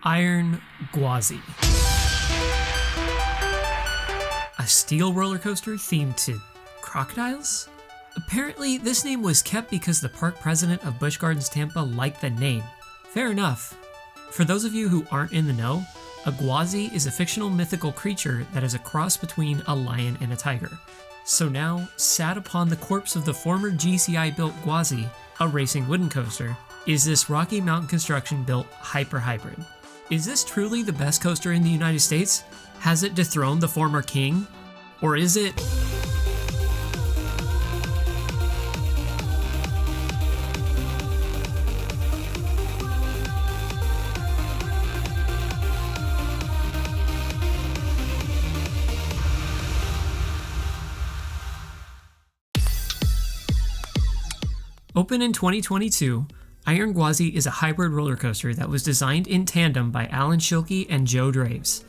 Iron Gwazi. A steel roller coaster themed to crocodiles? Apparently, this name was kept because the park president of Busch Gardens Tampa liked the name. Fair enough. For those of you who aren't in the know, a Gwazi is a fictional mythical creature that is a cross between a lion and a tiger. So now, sat upon the corpse of the former GCI-built Gwazi, a racing wooden coaster, is this Rocky Mountain Construction-built Hyper Hybrid. Is this truly the best coaster in the United States? Has it dethroned the former king? Or is it... Open in 2022, Iron Gwazi is a hybrid roller coaster that was designed in tandem by Alan Schilke and Joe Draves.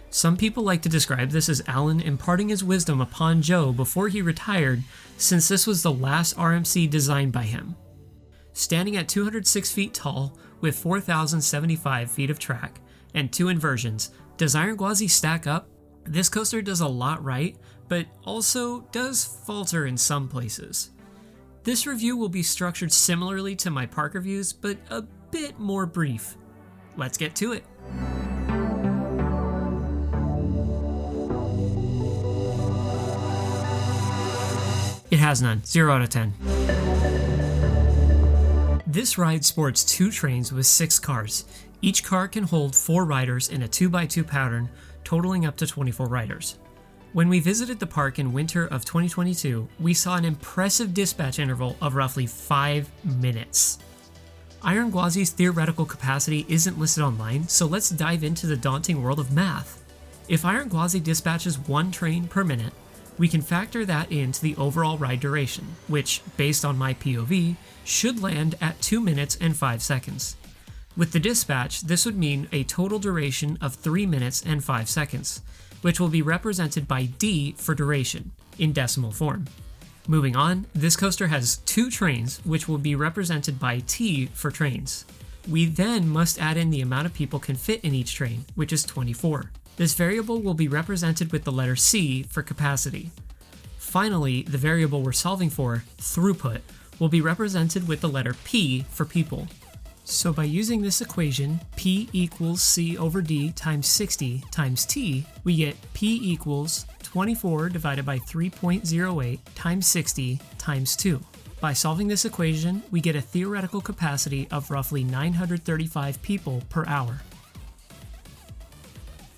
Some people like to describe this as Alan imparting his wisdom upon Joe before he retired, since this was the last RMC designed by him. Standing at 206 feet tall with 4,075 feet of track and 2 inversions, does Iron Gwazi stack up? This coaster does a lot right, but also does falter in some places. This review will be structured similarly to my park reviews, but a bit more brief. Let's get to it. It has none, 0 out of 10. This ride sports 2 trains with 6 cars. Each car can hold 4 riders in a 2x2 pattern, totaling up to 24 riders. When we visited the park in winter of 2022, we saw an impressive dispatch interval of roughly 5 minutes. Iron Gwazi's theoretical capacity isn't listed online, so let's dive into the daunting world of math. If Iron Gwazi dispatches 1 train per minute, we can factor that into the overall ride duration, which, based on my POV, should land at 2 minutes and 5 seconds. With the dispatch, this would mean a total duration of 3 minutes and 5 seconds, which will be represented by D for duration, in decimal form. Moving on, this coaster has 2 trains, which will be represented by T for trains. We then must add in the amount of people can fit in each train, which is 24. This variable will be represented with the letter C for capacity. Finally, the variable we're solving for, throughput, will be represented with the letter P for people. So by using this equation, P equals C over D times 60 times T, we get P equals 24 divided by 3.08 times 60 times 2. By solving this equation, we get a theoretical capacity of roughly 935 people per hour.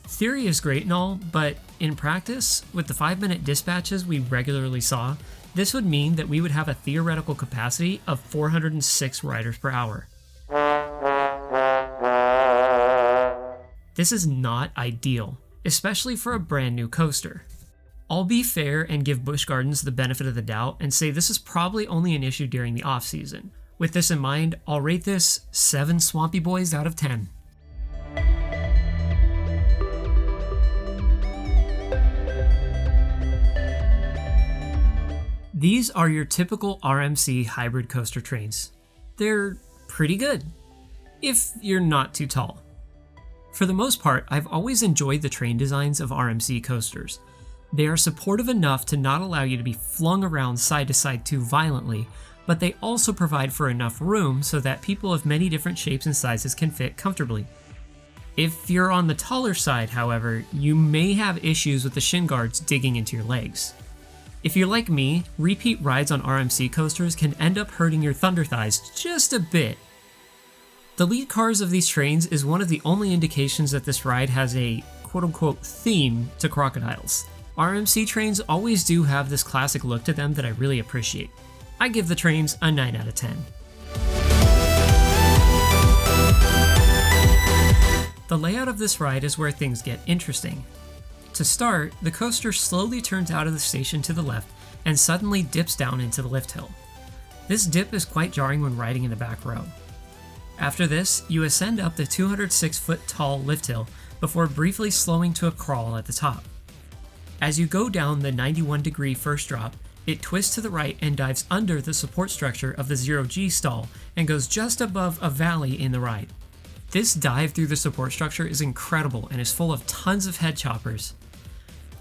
Theory is great and all, but in practice, with the 5-minute dispatches we regularly saw, this would mean that we would have a theoretical capacity of 406 riders per hour. This is not ideal, especially for a brand new coaster. I'll be fair and give Busch Gardens the benefit of the doubt and say this is probably only an issue during the off-season. With this in mind, I'll rate this 7 Swampy Boys out of 10. These are your typical RMC hybrid coaster trains. They're pretty good, if you're not too tall. For the most part, I've always enjoyed the train designs of RMC coasters. They are supportive enough to not allow you to be flung around side to side too violently, but they also provide for enough room so that people of many different shapes and sizes can fit comfortably. If you're on the taller side, however, you may have issues with the shin guards digging into your legs. If you're like me, repeat rides on RMC coasters can end up hurting your thunder thighs just a bit. The lead cars of these trains is one of the only indications that this ride has a quote-unquote theme to crocodiles. RMC trains always do have this classic look to them that I really appreciate. I give the trains a 9 out of 10. The layout of this ride is where things get interesting. To start, the coaster slowly turns out of the station to the left and suddenly dips down into the lift hill. This dip is quite jarring when riding in the back row. After this, you ascend up the 206-foot tall lift hill before briefly slowing to a crawl at the top. As you go down the 91-degree first drop, it twists to the right and dives under the support structure of the 0G stall and goes just above a valley in the ride. This dive through the support structure is incredible and is full of tons of head choppers.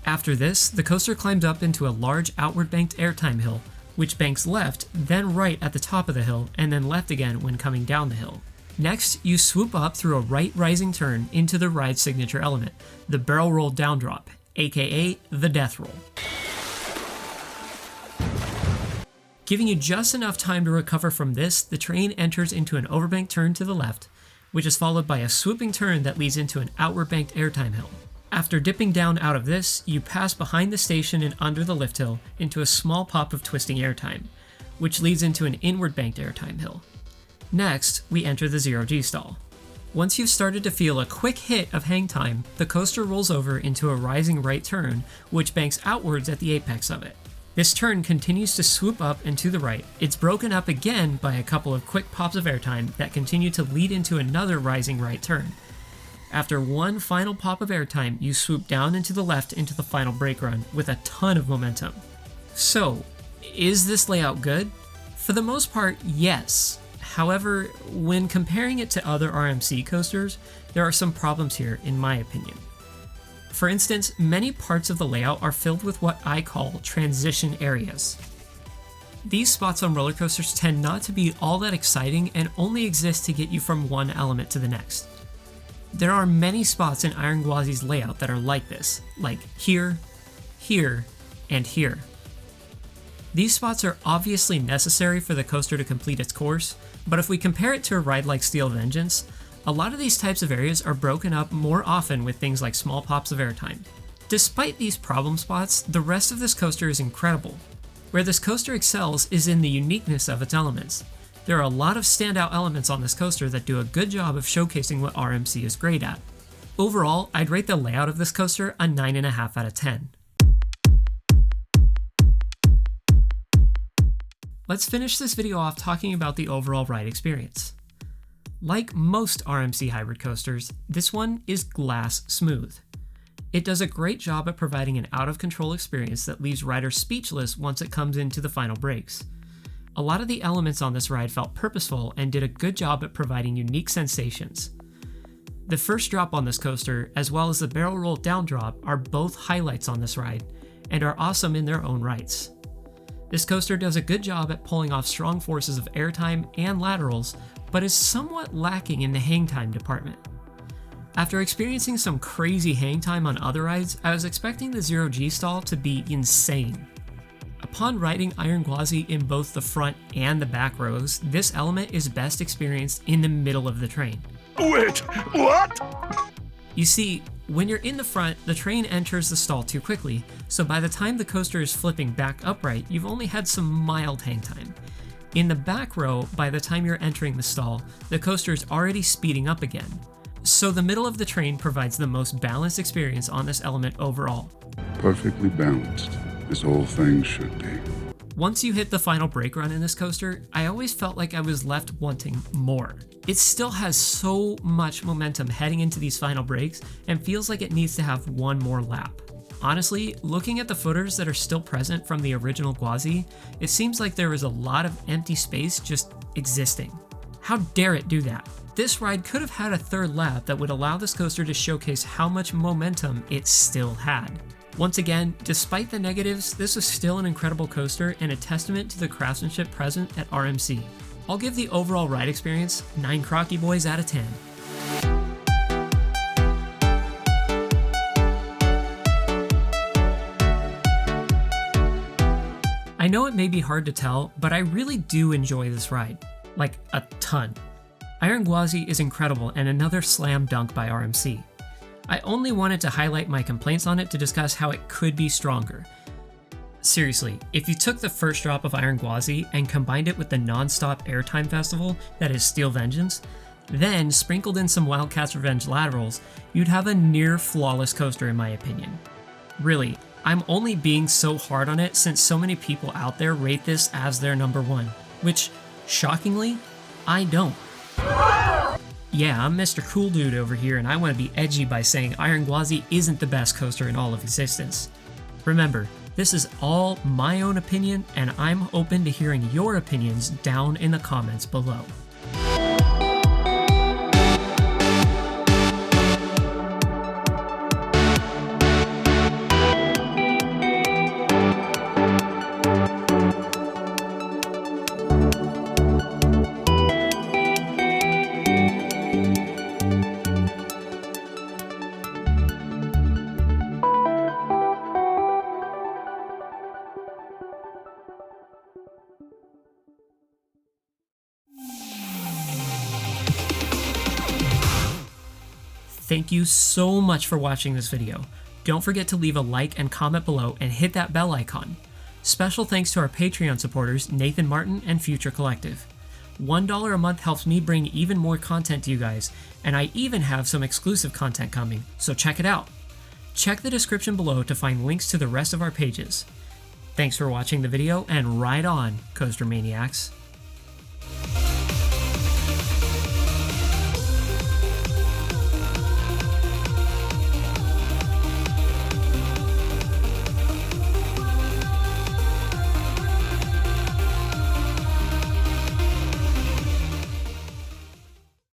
After this, the coaster climbs up into a large outward banked airtime hill, which banks left, then right at the top of the hill, and then left again when coming down the hill. Next, you swoop up through a right rising turn into the ride's signature element, the barrel roll down drop, aka the death roll. Giving you just enough time to recover from this, the train enters into an overbanked turn to the left, which is followed by a swooping turn that leads into an outward banked airtime hill. After dipping down out of this, you pass behind the station and under the lift hill into a small pop of twisting airtime, which leads into an inward banked airtime hill. Next, we enter the 0G stall. Once you've started to feel a quick hit of hang time, the coaster rolls over into a rising right turn, which banks outwards at the apex of it. This turn continues to swoop up and to the right. It's broken up again by a couple of quick pops of airtime that continue to lead into another rising right turn. After one final pop of airtime, you swoop down into the left into the final brake run with a ton of momentum. So, is this layout good? For the most part, yes. However, when comparing it to other RMC coasters, there are some problems here in my opinion. For instance, many parts of the layout are filled with what I call transition areas. These spots on roller coasters tend not to be all that exciting and only exist to get you from one element to the next. There are many spots in Iron Gwazi's layout that are like this, like here, here, and here. These spots are obviously necessary for the coaster to complete its course, but if we compare it to a ride like Steel Vengeance, a lot of these types of areas are broken up more often with things like small pops of airtime. Despite these problem spots, the rest of this coaster is incredible. Where this coaster excels is in the uniqueness of its elements. There are a lot of standout elements on this coaster that do a good job of showcasing what RMC is great at. Overall, I'd rate the layout of this coaster a 9.5 out of 10. Let's finish this video off talking about the overall ride experience. Like most RMC hybrid coasters, this one is glass smooth. It does a great job at providing an out-of-control experience that leaves riders speechless once it comes into the final breaks. A lot of the elements on this ride felt purposeful and did a good job at providing unique sensations. The first drop on this coaster, as well as the barrel roll down drop, are both highlights on this ride, and are awesome in their own rights. This coaster does a good job at pulling off strong forces of airtime and laterals, but is somewhat lacking in the hang time department. After experiencing some crazy hang time on other rides, I was expecting the 0G stall to be insane. Upon riding Iron Gwazi in both the front and the back rows, this element is best experienced in the middle of the train. Wait, what? You see, when you're in the front, the train enters the stall too quickly, so by the time the coaster is flipping back upright, you've only had some mild hang time. In the back row, by the time you're entering the stall, the coaster is already speeding up again. So the middle of the train provides the most balanced experience on this element overall. Perfectly balanced. This whole thing should be. Once you hit the final brake run in this coaster, I always felt like I was left wanting more. It still has so much momentum heading into these final breaks and feels like it needs to have one more lap. Honestly, looking at the footers that are still present from the original Gwazi, it seems like there is a lot of empty space just existing. How dare it do that? This ride could have had a third lap that would allow this coaster to showcase how much momentum it still had. Once again, despite the negatives, this was still an incredible coaster and a testament to the craftsmanship present at RMC. I'll give the overall ride experience 9 Crocky Boys out of 10. I know it may be hard to tell, but I really do enjoy this ride. Like, a ton. Iron Gwazi is incredible and another slam dunk by RMC. I only wanted to highlight my complaints on it to discuss how it could be stronger. Seriously, if you took the first drop of Iron Gwazi and combined it with the non-stop airtime festival that is Steel Vengeance, then sprinkled in some Wildcats Revenge laterals, you'd have a near flawless coaster in my opinion. Really, I'm only being so hard on it since so many people out there rate this as their number one, which, shockingly, I don't. Yeah, I'm Mr. Cool Dude over here and I want to be edgy by saying Iron Gwazi isn't the best coaster in all of existence. Remember, this is all my own opinion and I'm open to hearing your opinions down in the comments below. Thank you so much for watching this video. Don't forget to leave a like and comment below and hit that bell icon. Special thanks to our Patreon supporters Nathan Martin and Future Collective. $1 a month helps me bring even more content to you guys, and I even have some exclusive content coming, so check it out. Check the description below to find links to the rest of our pages. Thanks for watching the video, and ride on, Coaster Maniacs.